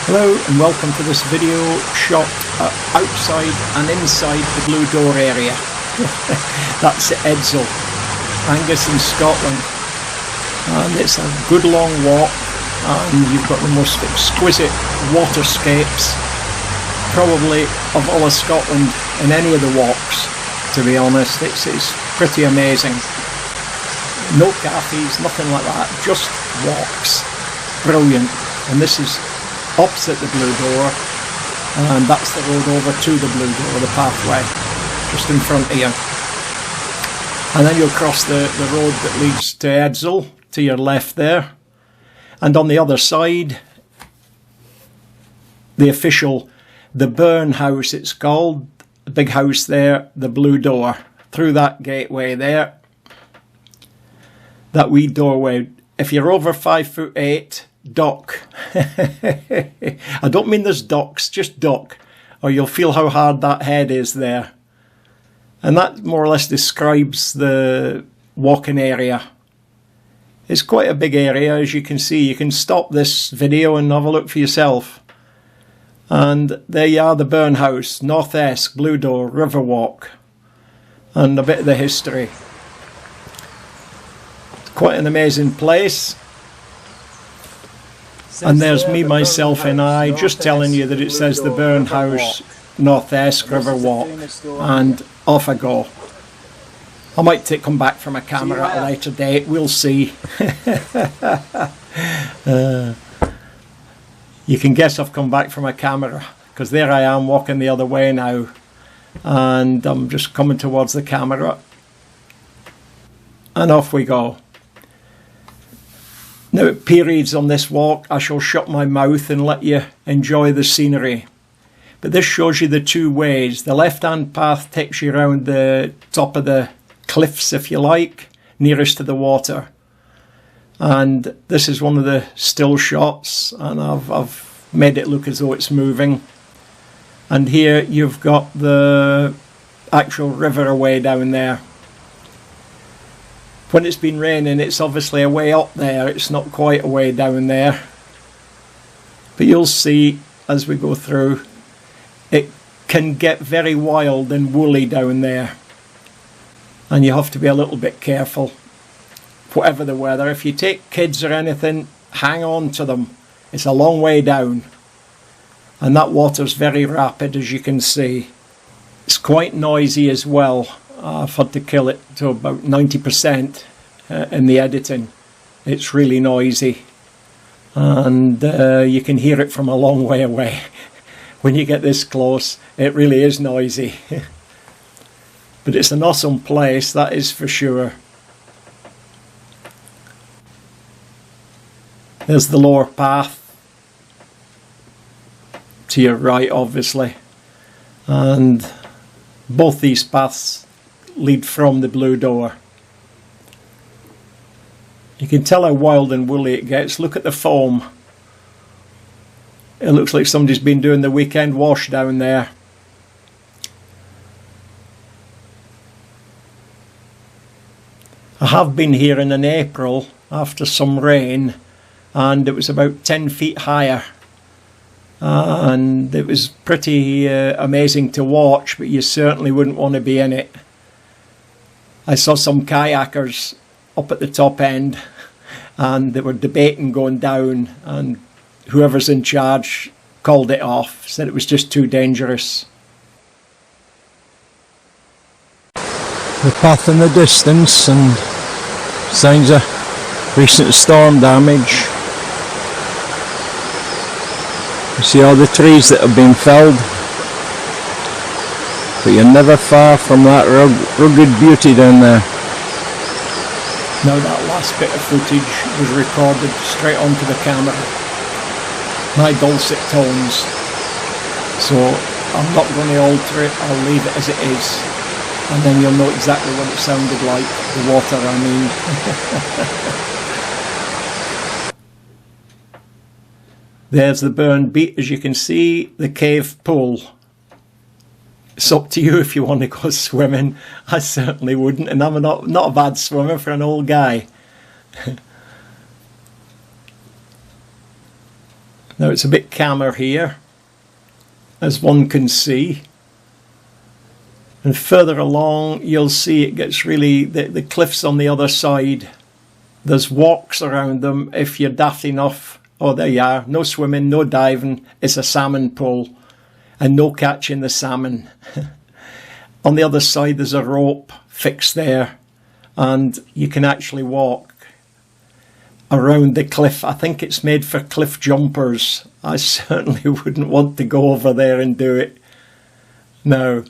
Hello and welcome to this video shot outside and inside the Blue Door area. That's Edzell, Angus in Scotland, and it's a good long walk and you've got the most exquisite waterscapes probably of all of Scotland in any of the walks, to be honest. It's pretty amazing. No cafes, nothing like that, just walks. Brilliant. And this is opposite the Blue Door, and that's the road over to the Blue Door, the pathway just in front of you. And then you'll cross the road that leads to Edzell to your left there, and on the other side the Burn House, it's called, the big house there, the Blue Door. Through that gateway there, that wee doorway, if you're over 5'8", duck. I don't mean there's ducks, just duck, or you'll feel how hard that head is there. And that more or less describes the walking area. It's quite a big area, as you can see. You can stop this video and have a look for yourself. And there you are, the Burn House, North Esk, Blue Door, River Walk, and a bit of the history. It's quite an amazing place. And there's me, myself and I, just telling you that it says the Burn House, North Esk, River Walk, and off I go. I might come back from a camera at a later date, we'll see. You can guess I've come back from a camera, because there I am walking the other way now, and I'm just coming towards the camera, and off we go. Now at periods on this walk I shall shut my mouth and let you enjoy the scenery. But this shows you the two ways. The left hand path takes you around the top of the cliffs, if you like, nearest to the water. And this is one of the still shots, and I've made it look as though it's moving. And here you've got the actual river away down there. When it's been raining, it's obviously a way up there, it's not quite a way down there. But you'll see as we go through, it can get very wild and woolly down there. And you have to be a little bit careful, whatever the weather. If you take kids or anything, hang on to them. It's a long way down. And that water's very rapid, as you can see. It's quite noisy as well. I've had to kill it to about 90% in the editing. It's really noisy, and you can hear it from a long way away. When you get this close, it really is noisy. But it's an awesome place, that is for sure. There's the lower path to your right, obviously, and both these paths lead from the Blue Door. You can tell how wild and woolly it gets. Look at the foam. It looks like somebody's been doing the weekend wash down there. I have been here in April after some rain, and it was about 10 feet higher. And it was pretty amazing to watch, but you certainly wouldn't want to be in it. I saw some kayakers up at the top end, and they were debating going down, and whoever's in charge called it off, said it was just too dangerous. The path in the distance and signs of recent storm damage. You see all the trees that have been felled, but you're never far from that rugged beauty down there. Now that last bit of footage was recorded straight onto the camera, my dulcet tones, so I'm not going to alter it, I'll leave it as it is, and then you'll know exactly what it sounded like, the water I mean. There's the Burn Beat, as you can see, the cave pool. It's up to you if you want to go swimming. I certainly wouldn't, and I'm not a bad swimmer for an old guy. Now it's a bit calmer here, as one can see. And further along, you'll see it gets really, the cliffs on the other side. There's walks around them if you're daft enough. Oh, there you are. No swimming, no diving. It's a salmon pool. And no catching the salmon. On the other side, there's a rope fixed there. And you can actually walk around the cliff. I think it's made for cliff jumpers. I certainly wouldn't want to go over there and do it. No.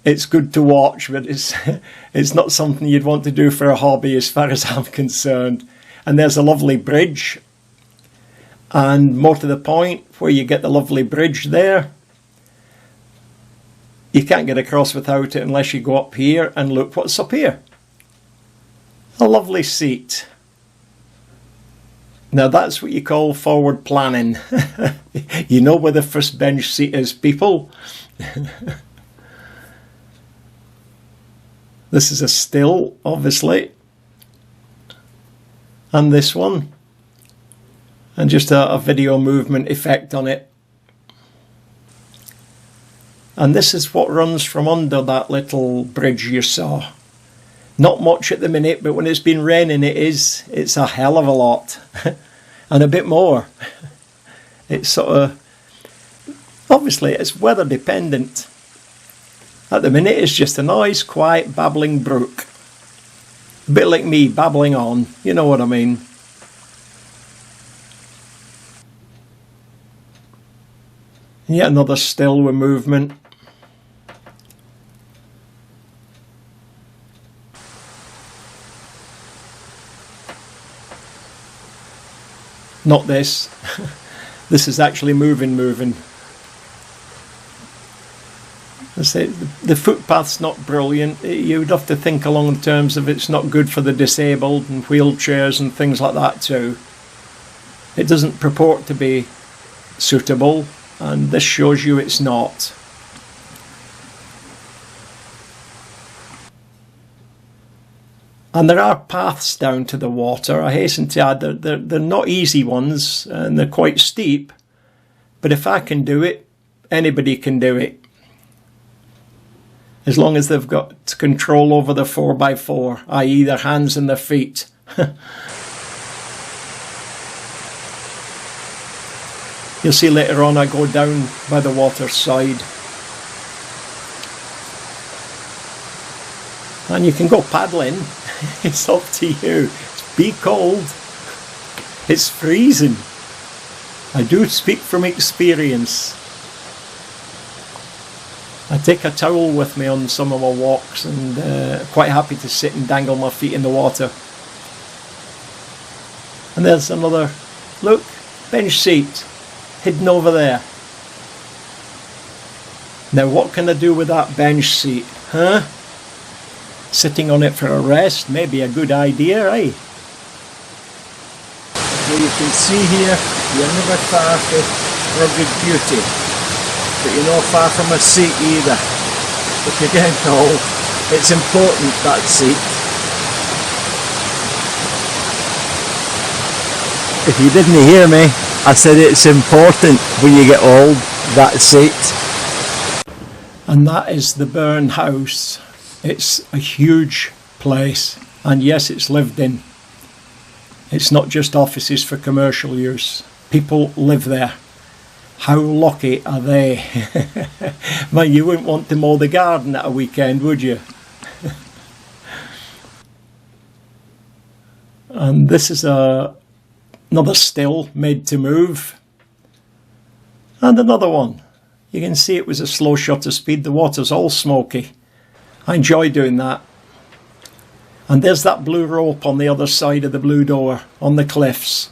It's good to watch, but it's not something you'd want to do for a hobby as far as I'm concerned. And there's a lovely bridge. And more to the point, where you get the lovely bridge there, you can't get across without it unless you go up here and look what's up here. A lovely seat. Now that's what you call forward planning. You know where the first bench seat is, people. This is a still, obviously, and this one, and just a video movement effect on it. And this is what runs from under that little bridge you saw. Not much at the minute, but when it's been raining it's a hell of a lot. And a bit more. It's sort of, obviously it's weather dependent. At the minute, it's just a nice, quiet, babbling brook. A bit like me, babbling on. You know what I mean. Yet another still with movement. Not this. This is actually moving. I say the footpath's not brilliant. You'd have to think along the terms of it's not good for the disabled and wheelchairs and things like that too. It doesn't purport to be suitable, and this shows you it's not. And there are paths down to the water. I hasten to add that they're not easy ones, and they're quite steep. But if I can do it, anybody can do it. As long as they've got control over the 4x4, i.e. their hands and their feet. You'll see later on I go down by the water side. And you can go paddling. It's up to you. Be cold. It's freezing. I do speak from experience. I take a towel with me on some of my walks, and quite happy to sit and dangle my feet in the water. And there's another, look, bench seat hidden over there. Now what can I do with that bench seat, huh? Sitting on it for a rest may be a good idea, eh? Well, you can see here, you're never far from rugged beauty. But you're not far from a seat either. If you're getting old, it's important, that seat. If you didn't hear me, I said it's important when you get old, that seat. And that is the Burn House. It's a huge place, and yes, it's lived in. It's not just offices for commercial use. People live there. How lucky are they? Man, you wouldn't want to mow the garden at a weekend, would you? And this is another still made to move. And another one. You can see it was a slow shutter speed. The water's all smoky. I enjoy doing that. And there's that blue rope on the other side of the blue door on the cliffs.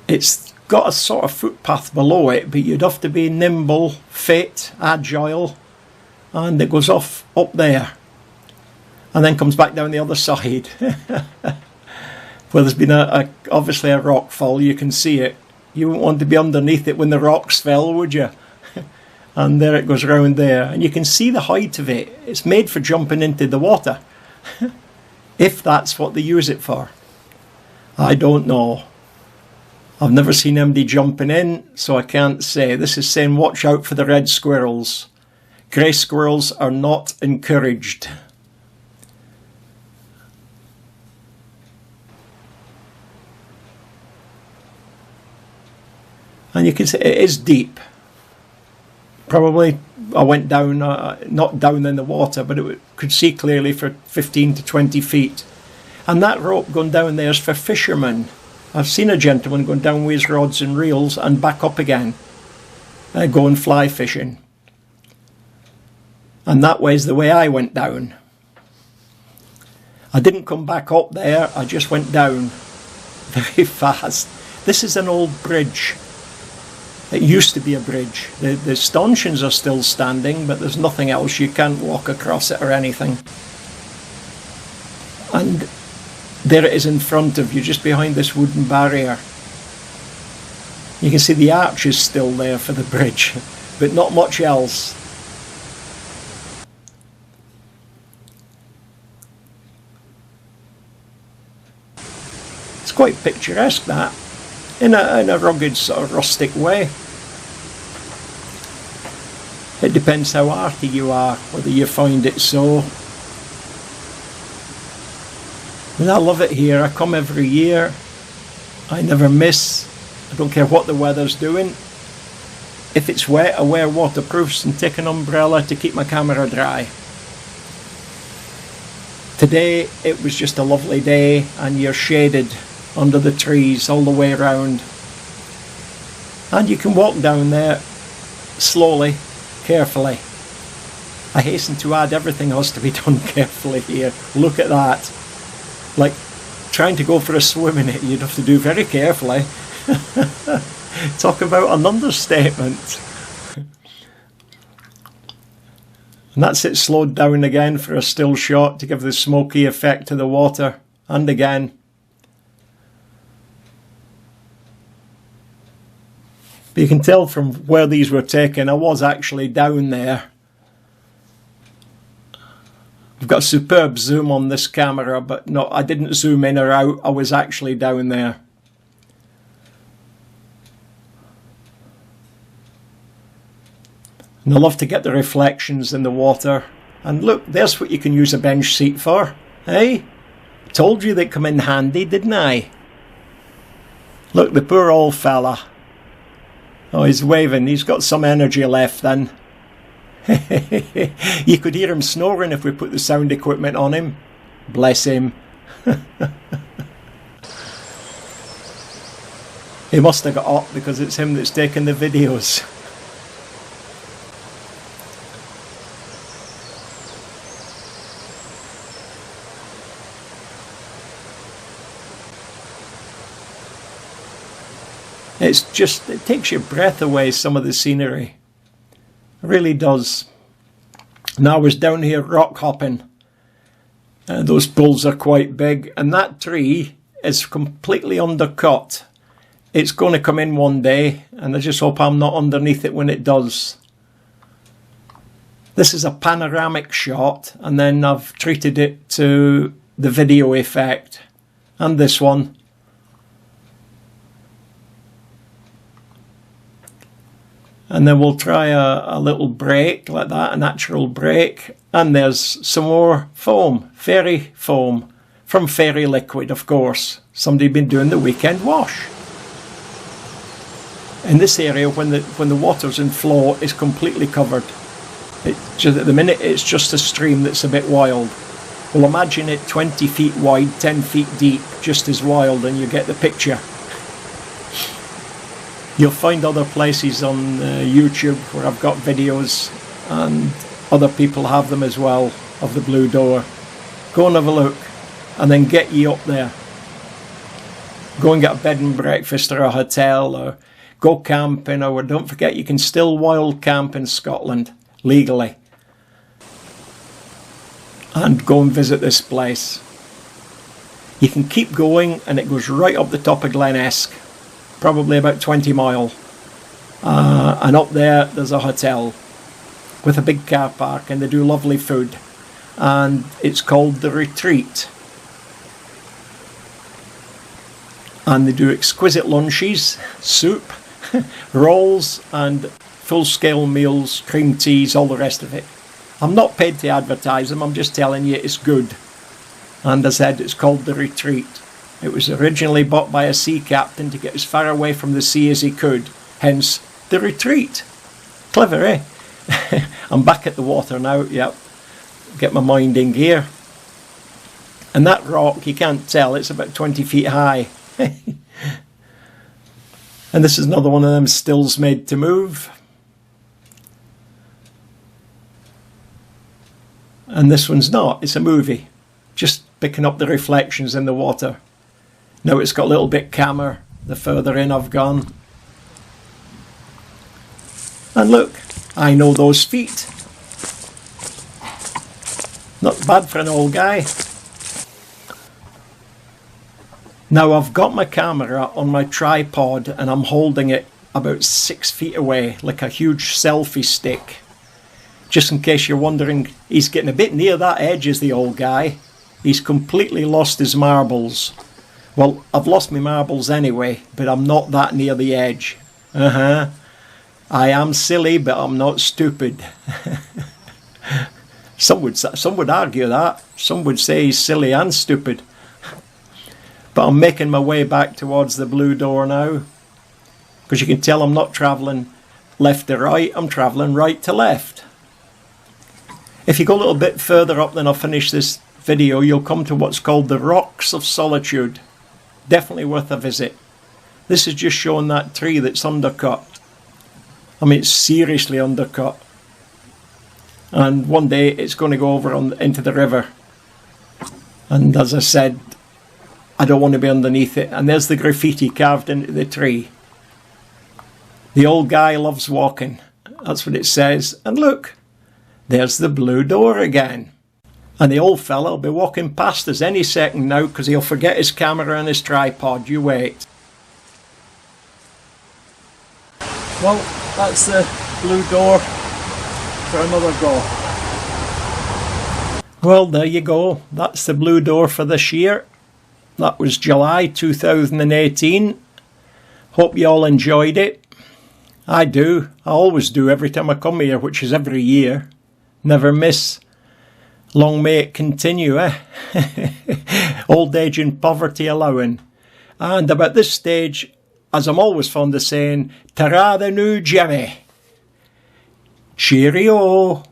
It's got a sort of footpath below it, but you'd have to be nimble, fit, agile, and it goes off up there and then comes back down the other side. Well, there's been obviously a rock fall. You can see it. You wouldn't want to be underneath it when the rocks fell, would you? And there it goes round there, and you can see the height of it. It's made for jumping into the water, if that's what they use it for. I don't know. I've never seen anybody jumping in, so I can't say. This is saying watch out for the red squirrels. Grey squirrels are not encouraged. And you can see it is deep. Probably I went down, not down in the water, but it could see clearly for 15 to 20 feet. And that rope going down there is for fishermen. I've seen a gentleman going down with his rods and reels and back up again, going fly fishing. And that way's the way I went down. I didn't come back up there, I just went down very fast. This is an old bridge. It used to be a bridge. The stanchions are still standing, but there's nothing else. You can't walk across it or anything. And there it is in front of you, just behind this wooden barrier. You can see the arch is still there for the bridge, but not much else. It's quite picturesque, that. In a rugged sort of rustic way. It depends how arty you are, whether you find it so. And I love it here. I come every year. I never miss. I don't care what the weather's doing. If it's wet, I wear waterproofs and take an umbrella to keep my camera dry. Today it was just a lovely day, and you're shaded under the trees all the way around, and you can walk down there slowly, carefully. I hasten to add, everything has to be done carefully here. Look at that. Like trying to go for a swim in it, you'd have to do very carefully. Talk about an understatement. And that's it slowed down again for a still shot to give the smoky effect to the water, and again. But you can tell from where these were taken, I was actually down there. I've got a superb zoom on this camera, but no, I didn't zoom in or out. I was actually down there. And I love to get the reflections in the water. And look, there's what you can use a bench seat for. Hey? Told you they'd come in handy, didn't I? Look, the poor old fella. Oh, he's waving. He's got some energy left then. You could hear him snoring if we put the sound equipment on him. Bless him. He must have got up because it's him that's taking the videos. It's just, it takes your breath away, some of the scenery. It really does. Now I was down here rock hopping. Those pulls are quite big, and that tree is completely undercut. It's going to come in one day, and I just hope I'm not underneath it when it does. This is a panoramic shot, and then I've treated it to the video effect. And this one. And then we'll try a little break like that, a natural break. And there's some more foam, fairy foam, from Fairy Liquid, of course. Somebody been doing the weekend wash. In this area, when the water's in flow, it's completely covered. At the minute, it's just a stream that's a bit wild. Well, imagine it 20 feet wide, 10 feet deep, just as wild, and you get the picture. You'll find other places on YouTube where I've got videos, and other people have them as well, of the Blue Door. Go and have a look, and then get you up there. Go and get a bed and breakfast or a hotel, or go camping, or don't forget you can still wild camp in Scotland, legally. And go and visit this place. You can keep going, and it goes right up the top of Glen Esk. Probably about 20 mile, and up there's a hotel with a big car park, and they do lovely food, and it's called The Retreat. And they do exquisite lunches, soup, rolls and full-scale meals, cream teas, all the rest of it. I'm not paid to advertise them, I'm just telling you it's good. And as I said, it's called The Retreat. It was originally bought by a sea captain to get as far away from the sea as he could, hence The Retreat. Clever, eh? I'm back at the water now, yep. Get my mind in gear. And that rock, you can't tell, it's about 20 feet high. And this is another one of them stills made to move. And this one's not, it's a movie. Just picking up the reflections in the water. Now it's got a little bit calmer the further in I've gone. And look, I know those feet. Not bad for an old guy. Now I've got my camera on my tripod and I'm holding it about 6 feet away like a huge selfie stick. Just in case you're wondering, he's getting a bit near that edge, is the old guy. He's completely lost his marbles. Well, I've lost my marbles anyway, but I'm not that near the edge. I am silly, but I'm not stupid. Some would argue that. Some would say he's silly and stupid. But I'm making my way back towards the blue door now. Because you can tell I'm not travelling left to right, I'm travelling right to left. If you go a little bit further up, then I'll finish this video, you'll come to what's called the Rocks of Solitude. Definitely worth a visit. This is just showing that tree that's undercut. I mean, it's seriously undercut. And one day it's going to go over into the river. And as I said, I don't want to be underneath it. And there's the graffiti carved into the tree. The old guy loves walking. That's what it says. And look, there's the blue door again. And the old fella will be walking past us any second now because he'll forget his camera and his tripod. You wait. Well, that's the blue door for another go. Well, there you go. That's the blue door for this year. That was July 2018. Hope you all enjoyed it. I do. I always do every time I come here, which is every year. Never miss. Long may it continue, eh? Old age and poverty allowing. And about this stage, as I'm always fond of saying, ta-ra the new Jemmy. Cheerio.